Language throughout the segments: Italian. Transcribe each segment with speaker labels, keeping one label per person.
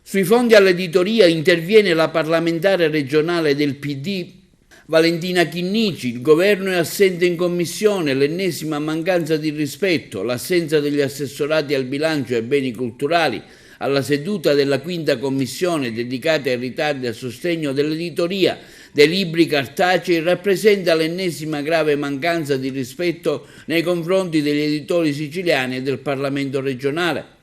Speaker 1: Sui fondi all'editoria interviene la parlamentare regionale del PD Valentina Chinnici. Il governo è assente in commissione, l'ennesima mancanza di rispetto, l'assenza degli assessorati al bilancio e ai beni culturali alla seduta della quinta commissione dedicata ai ritardi a sostegno dell'editoria dei libri cartacei rappresenta l'ennesima grave mancanza di rispetto nei confronti degli editori siciliani e del Parlamento regionale.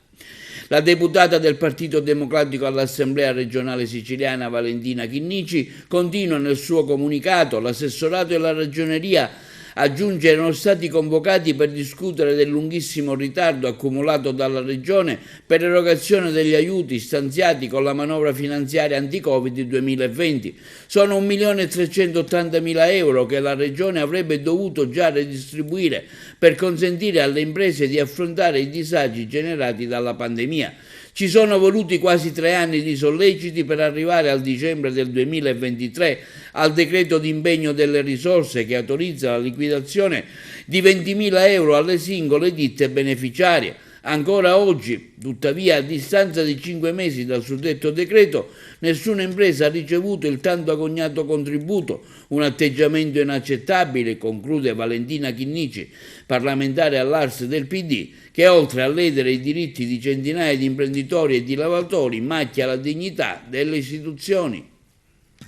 Speaker 1: La deputata del Partito Democratico all'Assemblea regionale siciliana Valentina Chinnici continua nel suo comunicato: l'assessorato e la ragioneria aggiunge erano stati convocati per discutere del lunghissimo ritardo accumulato dalla Regione per erogazione degli aiuti stanziati con la manovra finanziaria anti-Covid 2020. Sono 1.380.000 euro che la Regione avrebbe dovuto già redistribuire per consentire alle imprese di affrontare i disagi generati dalla pandemia. Ci sono voluti quasi 3 anni di solleciti per arrivare al dicembre del 2023 al decreto di impegno delle risorse che autorizza la liquidazione di 20.000 euro alle singole ditte beneficiarie. Ancora oggi, tuttavia, a distanza di 5 mesi dal suddetto decreto, nessuna impresa ha ricevuto il tanto agognato contributo, un atteggiamento inaccettabile, conclude Valentina Chinnici, parlamentare all'Ars del PD, che oltre a ledere i diritti di centinaia di imprenditori e di lavoratori macchia la dignità delle istituzioni.